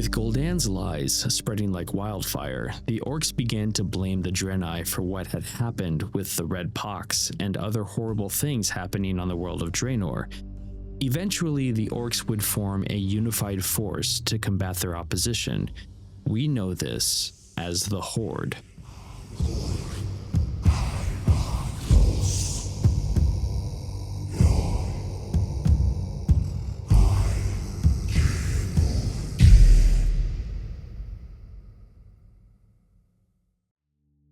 With Gul'dan's lies spreading like wildfire, the orcs began to blame the Draenei for what had happened with the Red Pox and other horrible things happening on the world of Draenor. Eventually, the orcs would form a unified force to combat their opposition. We know this as the Horde.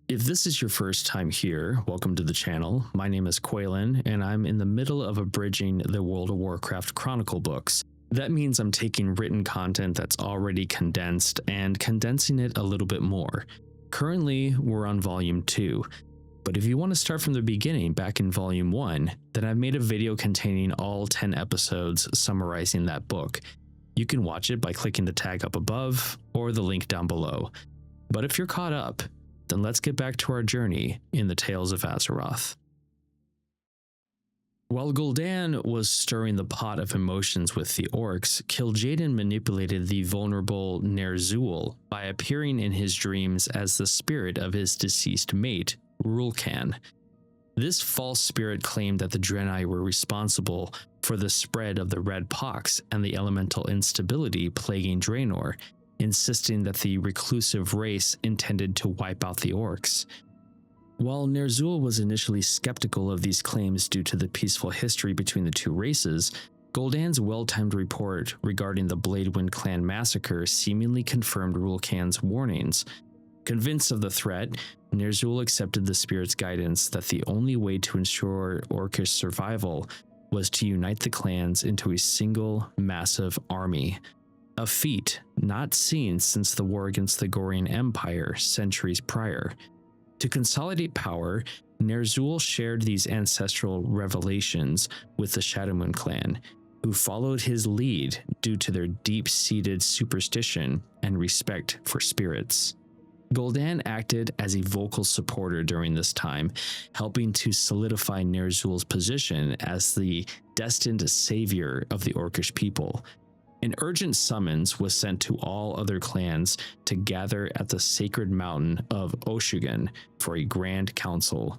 If this is your first time here, welcome to the channel. My name is Quaylen, and I'm in the middle of abridging the World of Warcraft Chronicle books. That means I'm taking written content that's already condensed and condensing it a little bit more. Currently, we're on Volume 2, but if you want to start from the beginning back in Volume 1, then I've made a video containing all 10 episodes summarizing that book. You can watch it by clicking the tag up above or the link down below. But if you're caught up, then let's get back to our journey in the Tales of Azeroth. While Gul'dan was stirring the pot of emotions with the orcs, Kil'jaeden manipulated the vulnerable Ner'zhul by appearing in his dreams as the spirit of his deceased mate, Rul'Kan. This false spirit claimed that the Draenei were responsible for the spread of the Red Pox and the elemental instability plaguing Draenor, insisting that the reclusive race intended to wipe out the orcs. While Ner'zhul was initially skeptical of these claims due to the peaceful history between the two races, Gul'dan's well-timed report regarding the Bladewind clan massacre seemingly confirmed Rul'Kan's warnings. Convinced of the threat, Ner'zhul accepted the spirit's guidance that the only way to ensure orcish survival was to unite the clans into a single, massive army. A feat not seen since the war against the Gorean Empire centuries prior. To consolidate power, Ner'zhul shared these ancestral revelations with the Shadowmoon clan, who followed his lead due to their deep-seated superstition and respect for spirits. Gul'dan acted as a vocal supporter during this time, helping to solidify Ner'zhul's position as the destined savior of the orcish people. An urgent summons was sent to all other clans to gather at the sacred mountain of Oshu'gun for a grand council.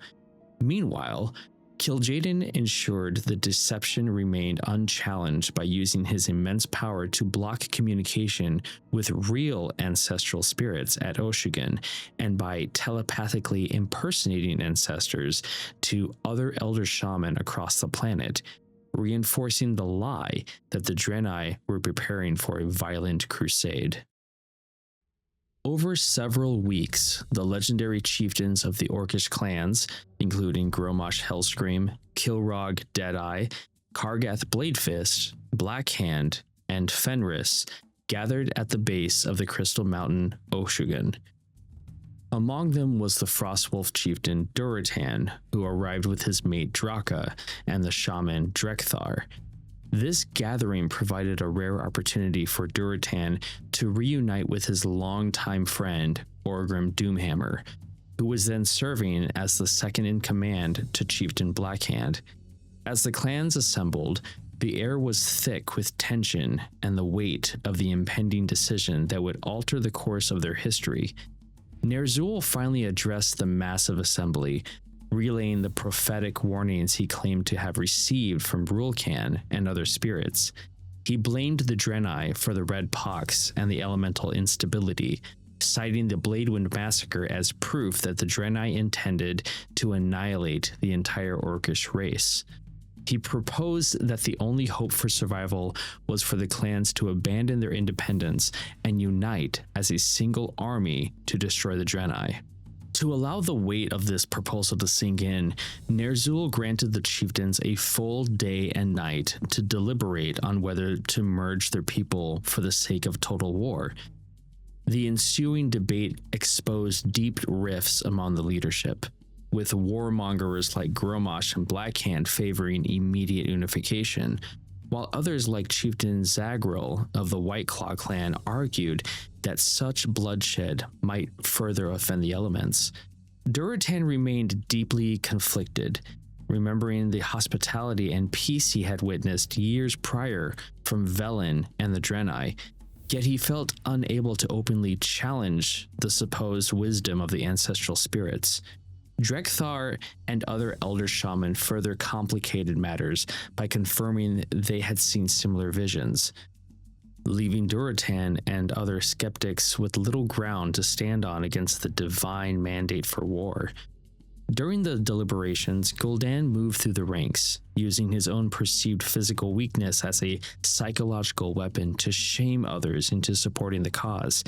Meanwhile, Kil'jaeden ensured the deception remained unchallenged by using his immense power to block communication with real ancestral spirits at Oshu'gun and by telepathically impersonating ancestors to other elder shaman across the planet, reinforcing the lie that the Draenei were preparing for a violent crusade. Over several weeks, the legendary chieftains of the orcish clans, including Grommash Hellscream, Kilrogg Deadeye, Kar'gath Bladefist, Blackhand, and Fenris, gathered at the base of the Crystal Mountain Oshu'gun. Among them was the Frostwolf chieftain Durotan, who arrived with his mate Draka and the shaman Drekthar. This gathering provided a rare opportunity for Durotan to reunite with his longtime friend Orgrim Doomhammer, who was then serving as the second-in-command to Chieftain Blackhand. As the clans assembled, the air was thick with tension and the weight of the impending decision that would alter the course of their history. Ner'zhul finally addressed the massive assembly, relaying the prophetic warnings he claimed to have received from Rul'Kan and other spirits. He blamed the Draenei for the Red Pox and the elemental instability, citing the Bladewind massacre as proof that the Draenei intended to annihilate the entire orcish race. He proposed that the only hope for survival was for the clans to abandon their independence and unite as a single army to destroy the Draenei. To allow the weight of this proposal to sink in, Ner'zhul granted the chieftains a full day and night to deliberate on whether to merge their people for the sake of total war. The ensuing debate exposed deep rifts among the leadership, with warmongers like Grommash and Blackhand favoring immediate unification, while others like Chieftain Zaghrel of the Whiteclaw clan argued that such bloodshed might further offend the elements. Durotan remained deeply conflicted, remembering the hospitality and peace he had witnessed years prior from Velen and the Draenei. Yet he felt unable to openly challenge the supposed wisdom of the ancestral spirits. Drekthar and other elder shaman further complicated matters by confirming they had seen similar visions, leaving Durotan and other skeptics with little ground to stand on against the divine mandate for war. During the deliberations, Gul'dan moved through the ranks, using his own perceived physical weakness as a psychological weapon to shame others into supporting the cause.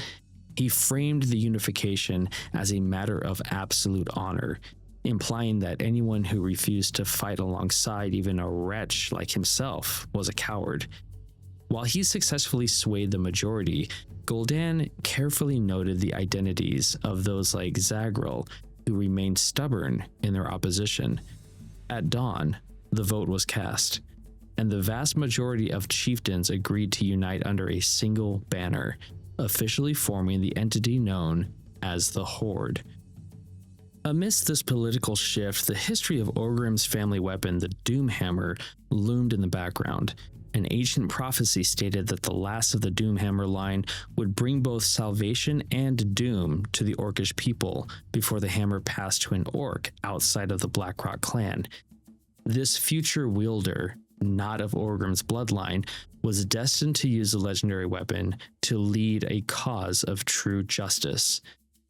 He framed the unification as a matter of absolute honor, implying that anyone who refused to fight alongside even a wretch like himself was a coward. While he successfully swayed the majority, Gul'dan carefully noted the identities of those like Zagrel, who remained stubborn in their opposition. At dawn, the vote was cast, and the vast majority of chieftains agreed to unite under a single banner, officially forming the entity known as the Horde. Amidst this political shift, the history of Orgrim's family weapon, the Doomhammer, loomed in the background. An ancient prophecy stated that the last of the Doomhammer line would bring both salvation and doom to the Orcish people before the hammer passed to an orc outside of the Blackrock clan. This future wielder, not of Orgrim's bloodline, was destined to use the legendary weapon to lead a cause of true justice.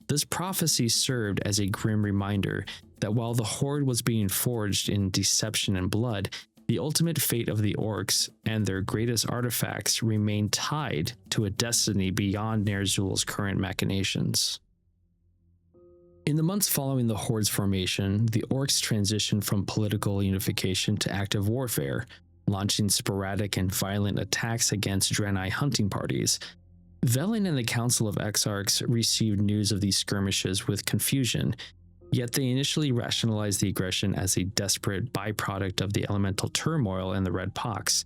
This prophecy served as a grim reminder that while the Horde was being forged in deception and blood, the ultimate fate of the orcs and their greatest artifacts remained tied to a destiny beyond Ner'zhul's current machinations. In the months following the Horde's formation, the orcs transitioned from political unification to active warfare, launching sporadic and violent attacks against Draenei hunting parties. Velen and the Council of Exarchs received news of these skirmishes with confusion, yet they initially rationalized the aggression as a desperate byproduct of the elemental turmoil and the Red Pox.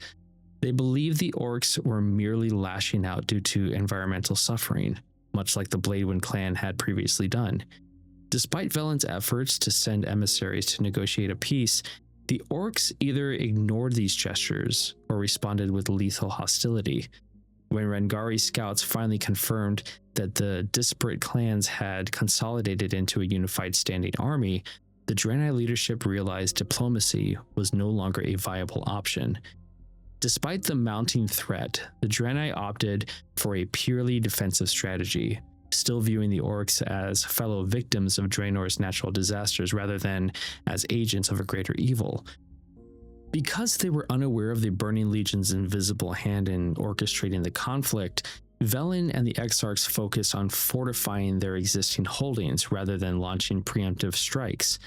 They believed the orcs were merely lashing out due to environmental suffering, much like the Bladewind clan had previously done. Despite Velen's efforts to send emissaries to negotiate a peace, the orcs either ignored these gestures or responded with lethal hostility. When Rengari scouts finally confirmed that the disparate clans had consolidated into a unified standing army, the Draenei leadership realized diplomacy was no longer a viable option. Despite the mounting threat, the Draenei opted for a purely defensive strategy, still viewing the orcs as fellow victims of Draenor's natural disasters rather than as agents of a greater evil. Because they were unaware of the Burning Legion's invisible hand in orchestrating the conflict, Velen and the Exarchs focused on fortifying their existing holdings rather than launching preemptive strikes.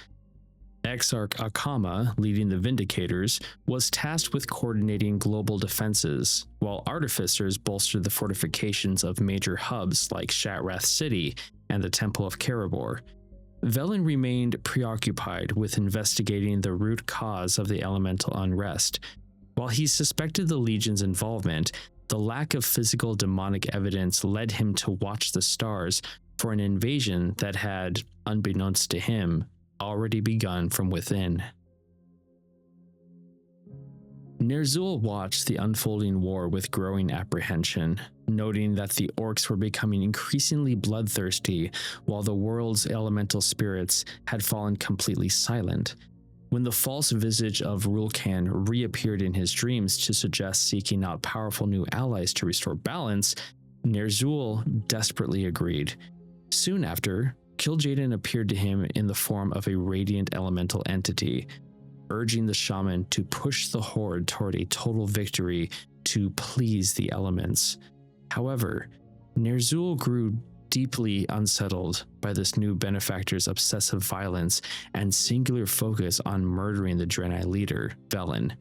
Exarch Akama, leading the Vindicators, was tasked with coordinating global defenses, while Artificers bolstered the fortifications of major hubs like Shatrath City and the Temple of Karabor. Velen remained preoccupied with investigating the root cause of the elemental unrest. While he suspected the Legion's involvement, the lack of physical demonic evidence led him to watch the stars for an invasion that had, unbeknownst to him, already begun from within. Ner'zhul watched the unfolding war with growing apprehension, noting that the orcs were becoming increasingly bloodthirsty while the world's elemental spirits had fallen completely silent. When the false visage of Rulkan reappeared in his dreams to suggest seeking out powerful new allies to restore balance, Ner'zhul desperately agreed. Soon after, Kil'jaeden appeared to him in the form of a radiant elemental entity, urging the shaman to push the Horde toward a total victory to please the elements. However, Ner'zhul grew deeply unsettled by this new benefactor's obsessive violence and singular focus on murdering the Draenei leader, Velen.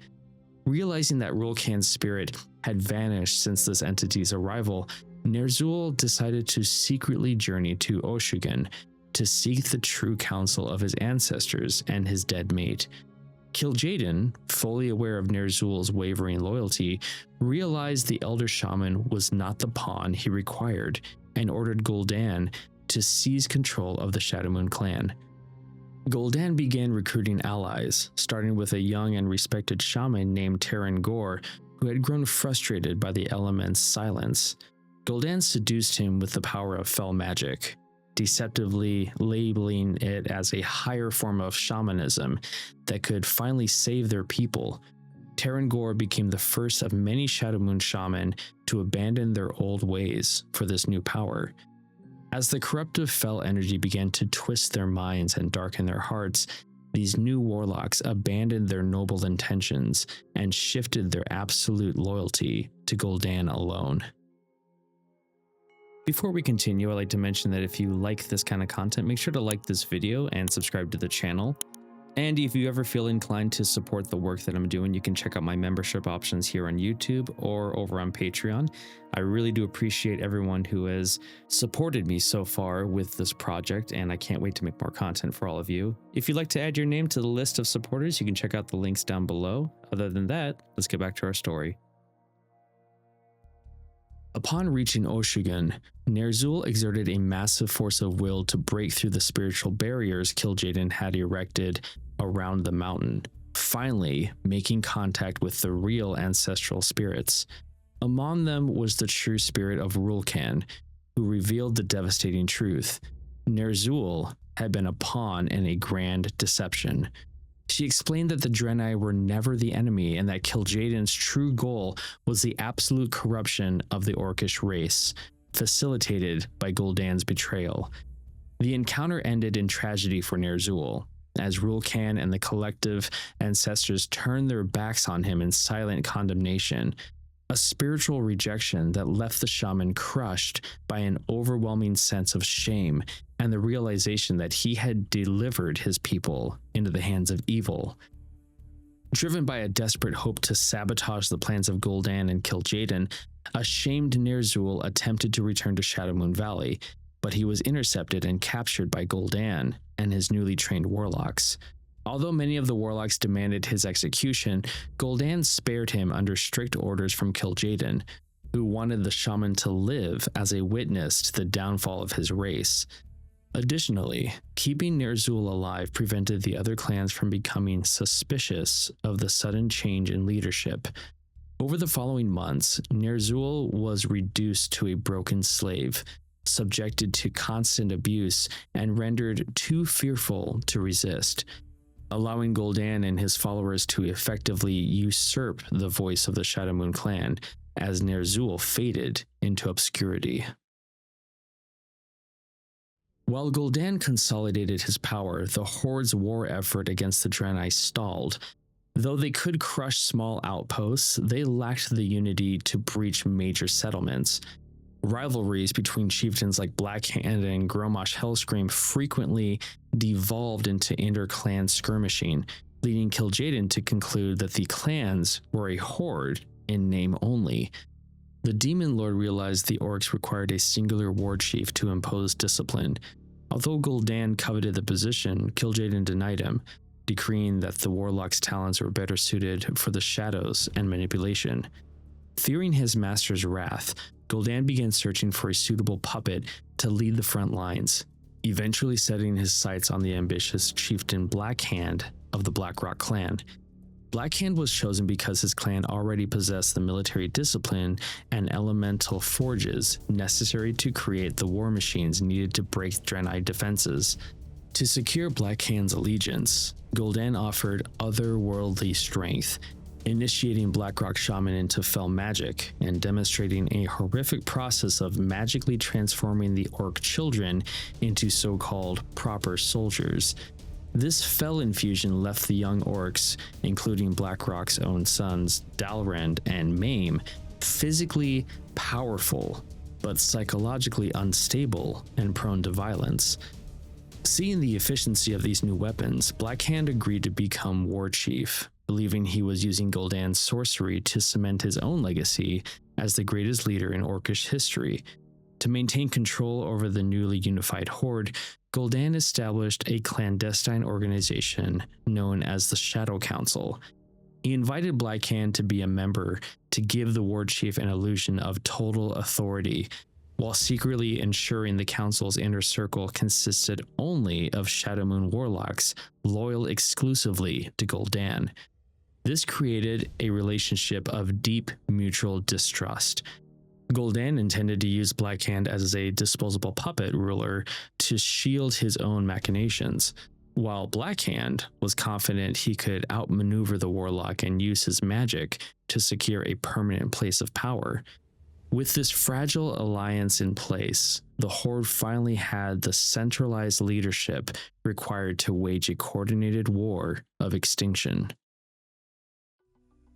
Realizing that Rulkan's spirit had vanished since this entity's arrival, Ner'zhul decided to secretly journey to Oshu'gen to seek the true counsel of his ancestors and his dead mate. Kil'jaeden, fully aware of Ner'zhul's wavering loyalty, realized the Elder Shaman was not the pawn he required and ordered Gul'dan to seize control of the Shadowmoon clan. Gul'dan began recruiting allies, starting with a young and respected shaman named Teron Gore, who had grown frustrated by the element's silence. Gul'dan seduced him with the power of fell magic, deceptively labeling it as a higher form of shamanism that could finally save their people. Tarangor became the first of many Shadowmoon shaman to abandon their old ways for this new power. As the corruptive fell energy began to twist their minds and darken their hearts, these new warlocks abandoned their noble intentions and shifted their absolute loyalty to Gul'dan alone. Before we continue, I'd like to mention that if you like this kind of content, make sure to like this video and subscribe to the channel. And if you ever feel inclined to support the work that I'm doing, you can check out my membership options here on YouTube or over on Patreon. I really do appreciate everyone who has supported me so far with this project, and I can't wait to make more content for all of you. If you'd like to add your name to the list of supporters, you can check out the links down below. Other than that, let's get back to our story. Upon reaching Oshu'gun, Ner'zhul exerted a massive force of will to break through the spiritual barriers Kil'jaeden had erected around the mountain, finally making contact with the real ancestral spirits. Among them was the true spirit of Rulkan, who revealed the devastating truth. Ner'zhul had been a pawn in a grand deception. She explained that the Draenei were never the enemy and that Kil'jaeden's true goal was the absolute corruption of the Orcish race, facilitated by Gul'dan's betrayal. The encounter ended in tragedy for Ner'zhul, as Rulkan and the collective ancestors turned their backs on him in silent condemnation, a spiritual rejection that left the shaman crushed by an overwhelming sense of shame and the realization that he had delivered his people into the hands of evil. Driven by a desperate hope to sabotage the plans of Gul'dan and Kil'jaeden, a shamed Ner'zhul attempted to return to Shadowmoon Valley, but he was intercepted and captured by Gul'dan and his newly trained warlocks. Although many of the warlocks demanded his execution, Gul'dan spared him under strict orders from Kil'jaeden, who wanted the shaman to live as a witness to the downfall of his race. Additionally, keeping Ner'zhul alive prevented the other clans from becoming suspicious of the sudden change in leadership. Over the following months, Ner'zhul was reduced to a broken slave, subjected to constant abuse, and rendered too fearful to resist, allowing Gul'dan and his followers to effectively usurp the voice of the Shadowmoon clan as Ner'zhul faded into obscurity. While Gul'dan consolidated his power, the Horde's war effort against the Draenei stalled. Though they could crush small outposts, they lacked the unity to breach major settlements. Rivalries between chieftains like Blackhand and Grommash Hellscream frequently devolved into inter-clan skirmishing, leading Kil'jaeden to conclude that the clans were a horde in name only. The Demon Lord realized the orcs required a singular war chief to impose discipline. Although Gul'dan coveted the position, Kil'jaeden denied him, decreeing that the warlock's talents were better suited for the shadows and manipulation. Fearing his master's wrath, Gul'dan began searching for a suitable puppet to lead the front lines, eventually setting his sights on the ambitious chieftain Blackhand of the Blackrock clan. Blackhand was chosen because his clan already possessed the military discipline and elemental forges necessary to create the war machines needed to break Draenei defenses. To secure Blackhand's allegiance, Gul'dan offered otherworldly strength, initiating Blackrock Shaman into fell magic and demonstrating a horrific process of magically transforming the orc children into so-called proper soldiers. This fell infusion left the young orcs, including Blackrock's own sons Dalrend and Maim, physically powerful, but psychologically unstable and prone to violence. Seeing the efficiency of these new weapons, Blackhand agreed to become war chief, believing he was using Gul'dan's sorcery to cement his own legacy as the greatest leader in Orcish history. To maintain control over the newly unified horde, Gul'dan established a clandestine organization known as the Shadow Council. He invited Blackhand to be a member to give the war chief an illusion of total authority, while secretly ensuring the council's inner circle consisted only of Shadowmoon warlocks loyal exclusively to Gul'dan. This created a relationship of deep mutual distrust. Gul'dan intended to use Black Hand as a disposable puppet ruler to shield his own machinations, while Black Hand was confident he could outmaneuver the warlock and use his magic to secure a permanent place of power. With this fragile alliance in place, the Horde finally had the centralized leadership required to wage a coordinated war of extinction.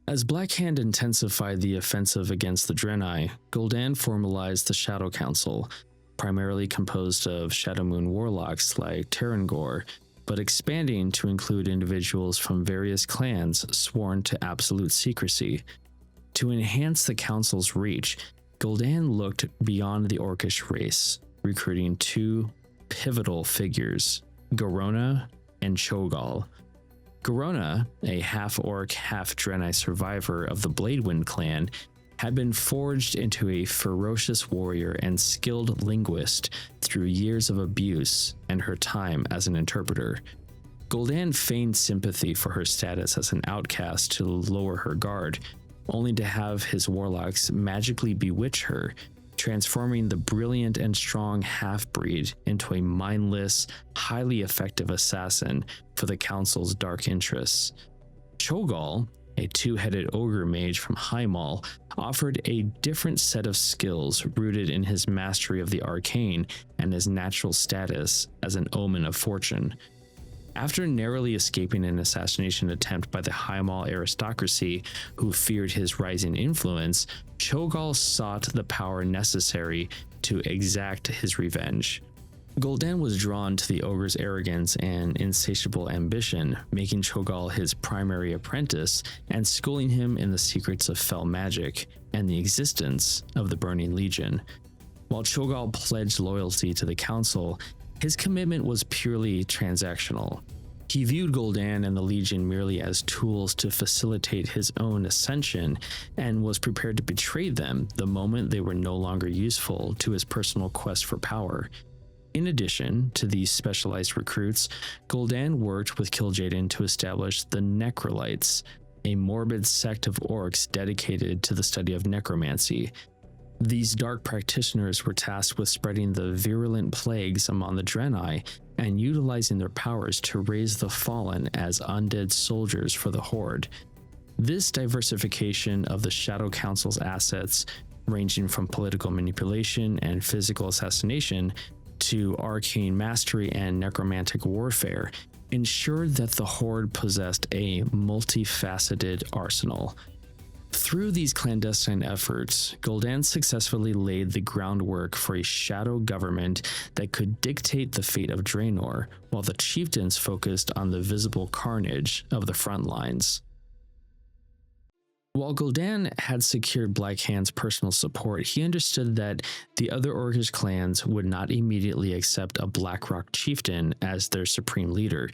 As Black Hand intensified the offensive against the Draenei, Gul'dan formalized the Shadow Council, primarily composed of Shadowmoon warlocks like Tarangor, but expanding to include individuals from various clans sworn to absolute secrecy. To enhance the council's reach, Gul'dan looked beyond the Orcish race, recruiting two pivotal figures, Garona and Cho'Gall. Garona, a half-orc, half-Draenei survivor of the Bladewind clan, had been forged into a ferocious warrior and skilled linguist through years of abuse and her time as an interpreter. Gul'dan feigned sympathy for her status as an outcast to lower her guard, only to have his warlocks magically bewitch her, transforming the brilliant and strong half-breed into a mindless, highly effective assassin for the council's dark interests. Cho'Gall, a two-headed ogre mage from Highmaul, offered a different set of skills rooted in his mastery of the arcane and his natural status as an omen of fortune. After narrowly escaping an assassination attempt by the Highmaul aristocracy, who feared his rising influence, Cho'Gall sought the power necessary to exact his revenge. Gul'dan was drawn to the ogre's arrogance and insatiable ambition, making Cho'Gall his primary apprentice and schooling him in the secrets of fell magic and the existence of the Burning Legion. While Cho'Gall pledged loyalty to the council, his commitment was purely transactional. He viewed Gul'dan and the Legion merely as tools to facilitate his own ascension and was prepared to betray them the moment they were no longer useful to his personal quest for power. In addition to these specialized recruits, Gul'dan worked with Kil'jaeden to establish the Necrolites, a morbid sect of orcs dedicated to the study of necromancy. These dark practitioners were tasked with spreading the virulent plagues among the Draenei and utilizing their powers to raise the fallen as undead soldiers for the Horde. This diversification of the Shadow Council's assets, ranging from political manipulation and physical assassination to arcane mastery and necromantic warfare, ensured that the Horde possessed a multifaceted arsenal. Through these clandestine efforts, Gul'dan successfully laid the groundwork for a shadow government that could dictate the fate of Draenor, while the chieftains focused on the visible carnage of the front lines. While Gul'dan had secured Black Hand's personal support, he understood that the other Orcish clans would not immediately accept a Blackrock chieftain as their supreme leader.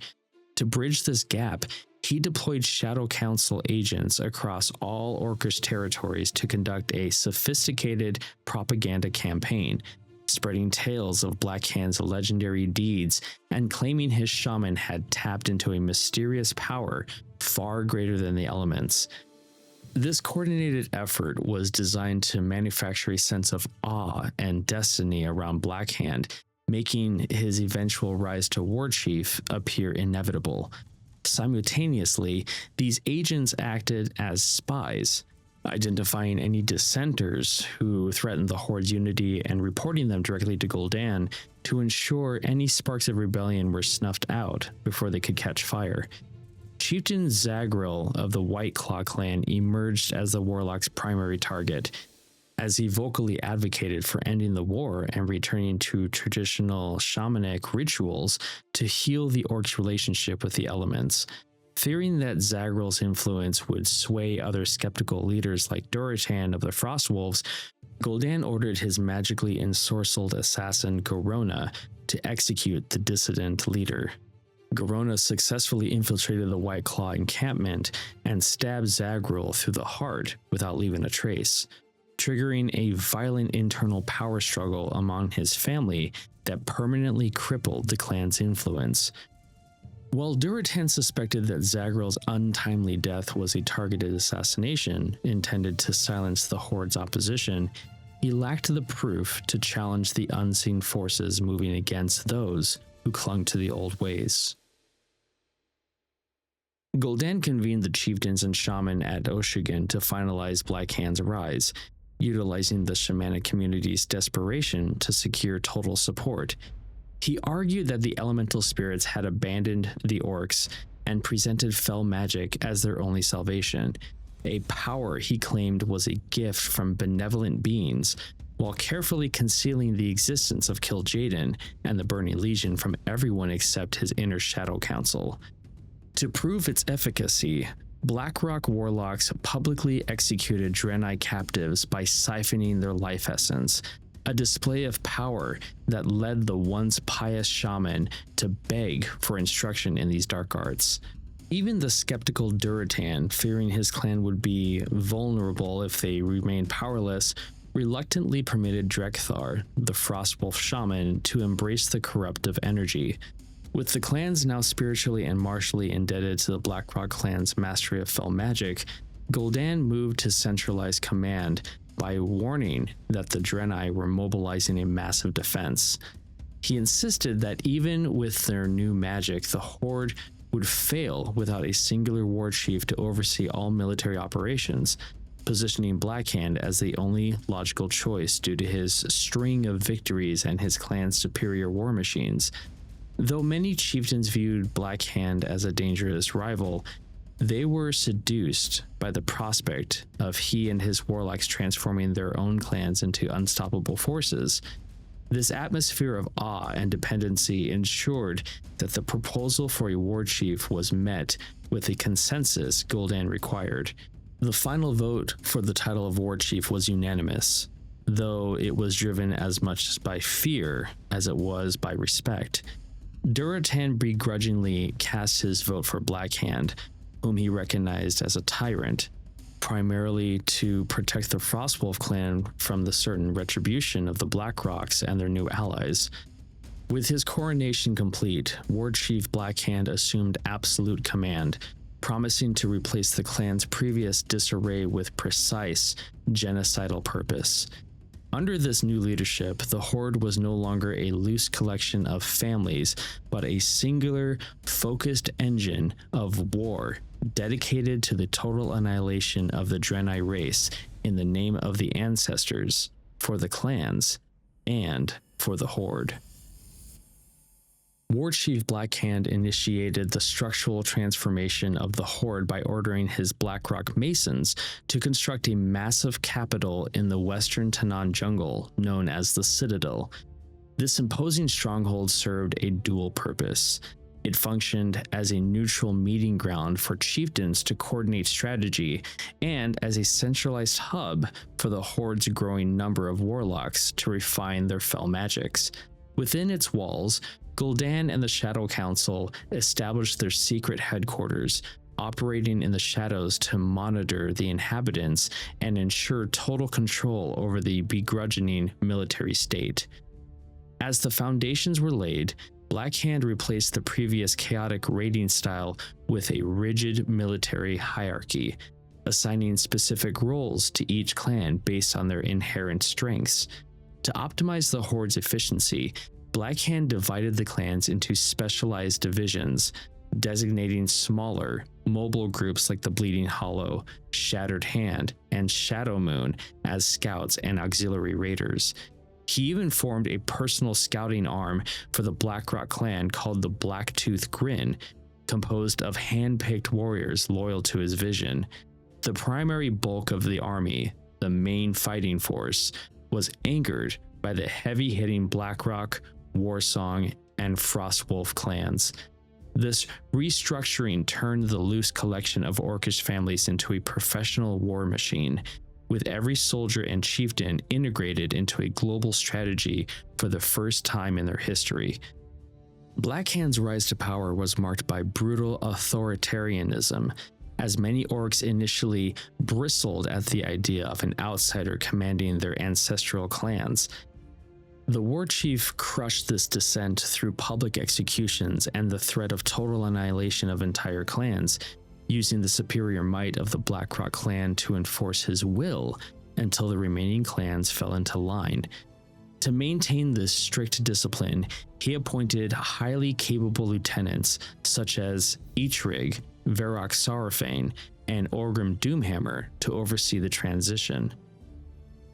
To bridge this gap, he deployed Shadow Council agents across all Orcish territories to conduct a sophisticated propaganda campaign, spreading tales of Black Hand's legendary deeds and claiming his shaman had tapped into a mysterious power far greater than the elements. This coordinated effort was designed to manufacture a sense of awe and destiny around Black Hand, making his eventual rise to war chief appear inevitable. Simultaneously, these agents acted as spies, identifying any dissenters who threatened the Horde's unity and reporting them directly to Gul'dan to ensure any sparks of rebellion were snuffed out before they could catch fire. Chieftain Zaghril of the White Claw clan emerged as the warlock's primary target, as he vocally advocated for ending the war and returning to traditional shamanic rituals to heal the orcs' relationship with the elements. Fearing that Zaghril's influence would sway other skeptical leaders like Durotan of the Frostwolves, Gul'dan ordered his magically ensorcelled assassin Garona to execute the dissident leader. Garona successfully infiltrated the White Claw encampment and stabbed Zaghril through the heart without leaving a trace, triggering a violent internal power struggle among his family that permanently crippled the clan's influence. While Durotan suspected that Zaghril's untimely death was a targeted assassination intended to silence the Horde's opposition, he lacked the proof to challenge the unseen forces moving against those who clung to the old ways. Gul'dan convened the chieftains and shaman at Oshigan to finalize Black Hand's rise, utilizing the shamanic community's desperation to secure total support. He argued that the elemental spirits had abandoned the orcs and presented fel magic as their only salvation, a power he claimed was a gift from benevolent beings, while carefully concealing the existence of Kil'jaeden and the Burning Legion from everyone except his inner Shadow Council. To prove its efficacy, Blackrock warlocks publicly executed Draenei captives by siphoning their life essence, a display of power that led the once pious shaman to beg for instruction in these dark arts. Even the skeptical Durotan, fearing his clan would be vulnerable if they remained powerless, reluctantly permitted Drekthar, the Frostwolf shaman, to embrace the corruptive energy. With the clans now spiritually and martially indebted to the Blackrock clan's mastery of fel magic, Gul'dan moved to centralize command by warning that the Draenei were mobilizing a massive defense. He insisted that even with their new magic, the Horde would fail without a singular war chief to oversee all military operations, positioning Black Hand as the only logical choice due to his string of victories and his clan's superior war machines. Though many chieftains viewed Black Hand as a dangerous rival, they were seduced by the prospect of he and his warlocks transforming their own clans into unstoppable forces. This atmosphere of awe and dependency ensured that the proposal for a war chief was met with the consensus Gul'dan required. The final vote for the title of war chief was unanimous, though it was driven as much by fear as it was by respect. Durotan begrudgingly cast his vote for Black Hand, whom he recognized as a tyrant, primarily to protect the Frostwolf clan from the certain retribution of the Blackrocks and their new allies. With his coronation complete, War Chief Black Hand assumed absolute command, promising to replace the clan's previous disarray with precise, genocidal purpose. Under this new leadership, the Horde was no longer a loose collection of families, but a singular, focused engine of war dedicated to the total annihilation of the Draenei race in the name of the ancestors, for the clans, and for the Horde. War Chief Black Hand initiated the structural transformation of the Horde by ordering his Blackrock Masons to construct a massive capital in the western Tanaan jungle known as the Citadel. This imposing stronghold served a dual purpose. It functioned as a neutral meeting ground for chieftains to coordinate strategy and as a centralized hub for the Horde's growing number of warlocks to refine their fel magics. Within its walls, Gul'dan and the Shadow Council established their secret headquarters, operating in the shadows to monitor the inhabitants and ensure total control over the begrudging military state. As the foundations were laid, Black Hand replaced the previous chaotic raiding style with a rigid military hierarchy, assigning specific roles to each clan based on their inherent strengths. To optimize the Horde's efficiency, Black Hand divided the clans into specialized divisions, designating smaller, mobile groups like the Bleeding Hollow, Shattered Hand, and Shadow Moon as scouts and auxiliary raiders. He even formed a personal scouting arm for the Blackrock clan called the Blacktooth Grin, composed of hand-picked warriors loyal to his vision. The primary bulk of the army, the main fighting force, was anchored by the heavy-hitting Blackrock, Warsong, and Frostwolf clans. This restructuring turned the loose collection of Orcish families into a professional war machine, with every soldier and chieftain integrated into a global strategy for the first time in their history. Black Hand's rise to power was marked by brutal authoritarianism, as many orcs initially bristled at the idea of an outsider commanding their ancestral clans. The war chief crushed this dissent through public executions and the threat of total annihilation of entire clans, using the superior might of the Blackrock clan to enforce his will until the remaining clans fell into line. To maintain this strict discipline, he appointed highly capable lieutenants such as Eitrigg, Varrock Saurfang, and Orgrim Doomhammer to oversee the transition.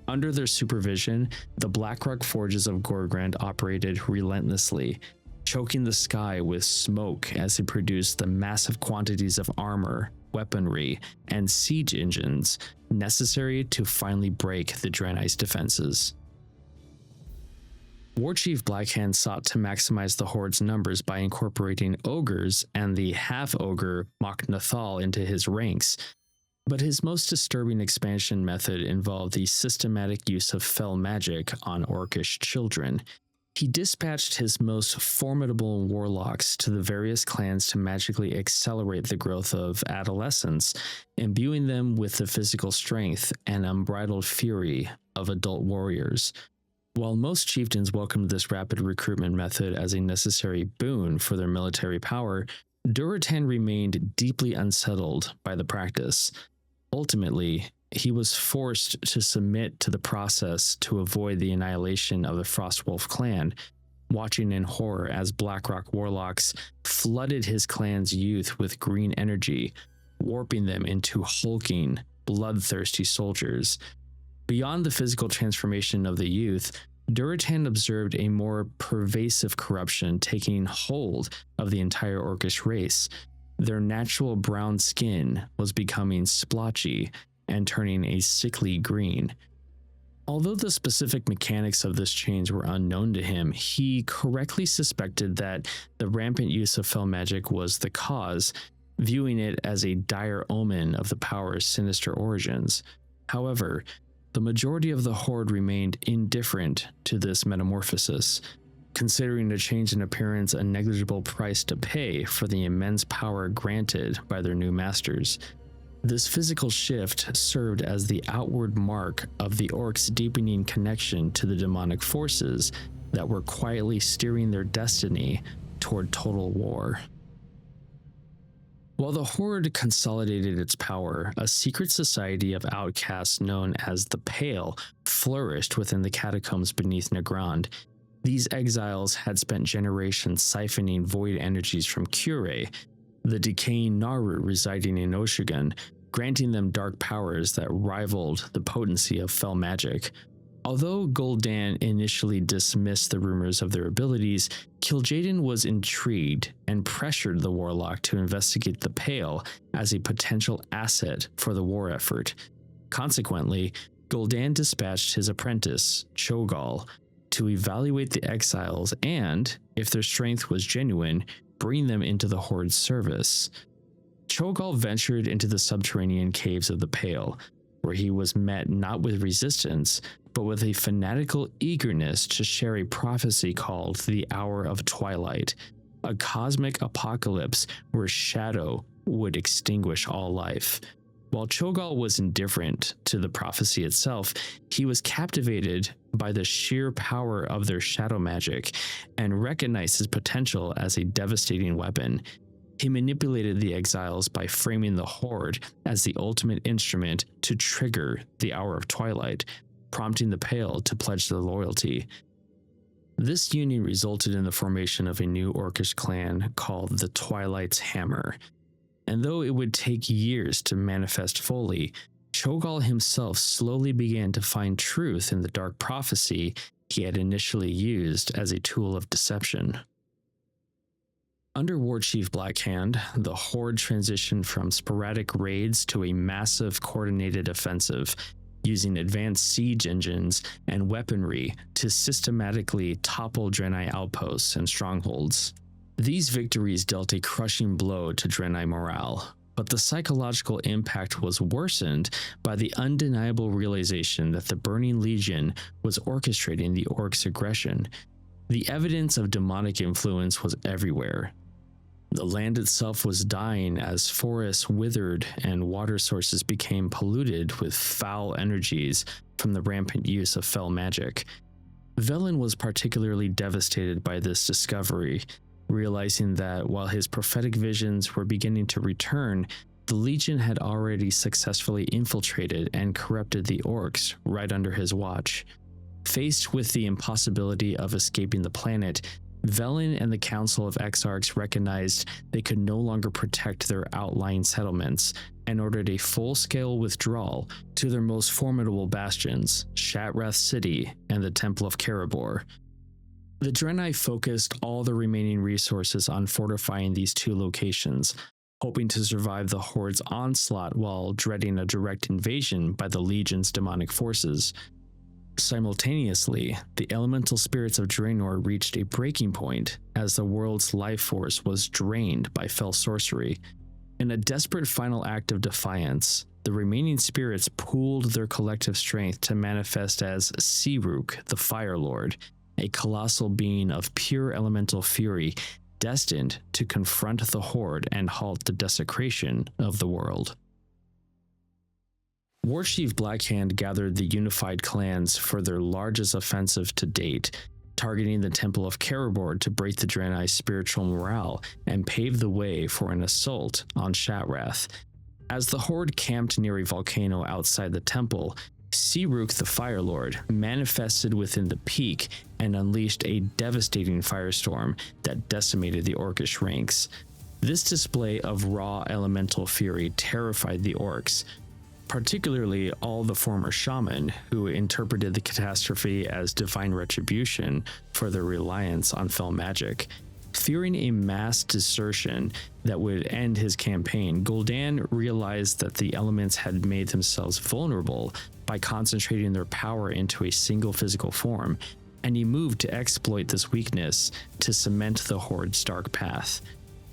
Under their supervision, the Blackrock forges of Gorgrand operated relentlessly, choking the sky with smoke as they produced the massive quantities of armor, weaponry, and siege engines necessary to finally break the Draenei's defenses. Warchief Blackhand sought to maximize the Horde's numbers by incorporating ogres and the half-ogre Mok Nathal into his ranks, but his most disturbing expansion method involved the systematic use of fell magic on orcish children. He dispatched his most formidable warlocks to the various clans to magically accelerate the growth of adolescents, imbuing them with the physical strength and unbridled fury of adult warriors. While most chieftains welcomed this rapid recruitment method as a necessary boon for their military power, Durotan remained deeply unsettled by the practice. Ultimately, he was forced to submit to the process to avoid the annihilation of the Frostwolf clan, watching in horror as Blackrock warlocks flooded his clan's youth with green energy, warping them into hulking, bloodthirsty soldiers. Beyond the physical transformation of the youth, Durotan observed a more pervasive corruption taking hold of the entire orcish race. Their natural brown skin was becoming splotchy and turning a sickly green. Although the specific mechanics of this change were unknown to him, he correctly suspected that the rampant use of fell magic was the cause, viewing it as a dire omen of the power's sinister origins. However, the majority of the Horde remained indifferent to this metamorphosis, considering the change in appearance a negligible price to pay for the immense power granted by their new masters. This physical shift served as the outward mark of the orcs' deepening connection to the demonic forces that were quietly steering their destiny toward total war. While the Horde consolidated its power, a secret society of outcasts known as the Pale flourished within the catacombs beneath Nagrand. These exiles had spent generations siphoning void energies from Kure, the decaying Naru residing in Oshigan, granting them dark powers that rivaled the potency of fell magic. Although Gul'dan initially dismissed the rumors of their abilities, Kil'jaeden was intrigued and pressured the warlock to investigate the Pale as a potential asset for the war effort. Consequently, Gul'dan dispatched his apprentice, Cho'Gall, to evaluate the exiles and, if their strength was genuine, bring them into the Horde's service. Cho'Gall ventured into the subterranean caves of the Pale, where he was met not with resistance, but with a fanatical eagerness to share a prophecy called the Hour of Twilight, a cosmic apocalypse where shadow would extinguish all life. While Cho'Gall was indifferent to the prophecy itself, he was captivated by the sheer power of their shadow magic and recognized his potential as a devastating weapon. He manipulated the exiles by framing the Horde as the ultimate instrument to trigger the Hour of Twilight, prompting the Pale to pledge their loyalty. This union resulted in the formation of a new orcish clan called the Twilight's Hammer. And though it would take years to manifest fully, Cho'Gall himself slowly began to find truth in the dark prophecy he had initially used as a tool of deception. Under Warchief Blackhand, the Horde transitioned from sporadic raids to a massive coordinated offensive, using advanced siege engines and weaponry to systematically topple Draenei outposts and strongholds. These victories dealt a crushing blow to Draenei morale, but the psychological impact was worsened by the undeniable realization that the Burning Legion was orchestrating the orcs' aggression. The evidence of demonic influence was everywhere. The land itself was dying as forests withered and water sources became polluted with foul energies from the rampant use of fell magic. Velen was particularly devastated by this discovery, realizing that while his prophetic visions were beginning to return, The Legion had already successfully infiltrated and corrupted the orcs right under his watch. Faced with the impossibility of escaping the planet, Velen and the Council of Exarchs recognized they could no longer protect their outlying settlements and ordered a full-scale withdrawal to their most formidable bastions, Shattrath City and the Temple of Kerebor. The Draenei focused all the remaining resources on fortifying these two locations, hoping to survive the Horde's onslaught while dreading a direct invasion by the Legion's demonic forces. Simultaneously, the elemental spirits of Draenor reached a breaking point as the world's life force was drained by fell sorcery. In a desperate final act of defiance, the remaining spirits pooled their collective strength to manifest as Seeruk, the Fire Lord, a colossal being of pure elemental fury destined to confront the Horde and halt the desecration of the world. Warchief Blackhand gathered the unified clans for their largest offensive to date, targeting the Temple of Kerebor to break the Draenei's spiritual morale and pave the way for an assault on Shattrath. As the Horde camped near a volcano outside the temple, Seeruk the Fire Lord manifested within the peak and unleashed a devastating firestorm that decimated the orcish ranks. This display of raw elemental fury terrified the orcs, particularly all the former shaman who interpreted the catastrophe as divine retribution for their reliance on fell magic. Fearing a mass desertion that would end his campaign, Gul'dan realized that the elements had made themselves vulnerable by concentrating their power into a single physical form, and he moved to exploit this weakness to cement the Horde's dark path.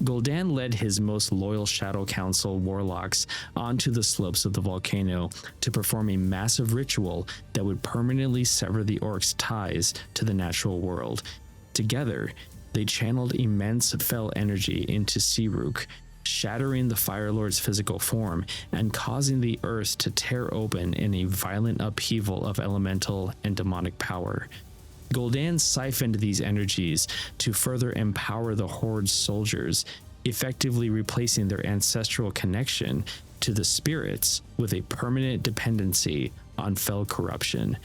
Gul'dan led his most loyal Shadow Council warlocks onto the slopes of the volcano to perform a massive ritual that would permanently sever the orcs' ties to the natural world. Together, they channeled immense fell energy into Seeruk, shattering the Fire Lord's physical form and causing the earth to tear open in a violent upheaval of elemental and demonic power. Gul'dan siphoned these energies to further empower the Horde's soldiers, effectively replacing their ancestral connection to the spirits with a permanent dependency on fell corruption.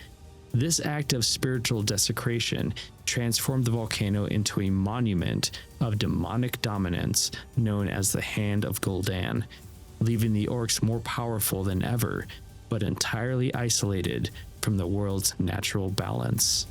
This act of spiritual desecration transformed the volcano into a monument of demonic dominance known as the Hand of Gul'dan, leaving the orcs more powerful than ever, but entirely isolated from the world's natural balance.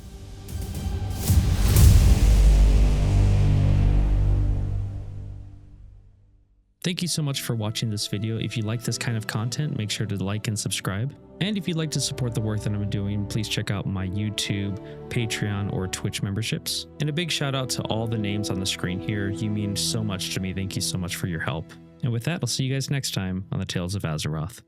Thank you so much for watching this video. If you like this kind of content, make sure to like and subscribe. And if you'd like to support the work that I'm doing, please check out my YouTube, Patreon, or Twitch memberships. And a big shout out to all the names on the screen here. You mean so much to me. Thank you so much for your help. And with that, I'll see you guys next time on the Tales of Azeroth.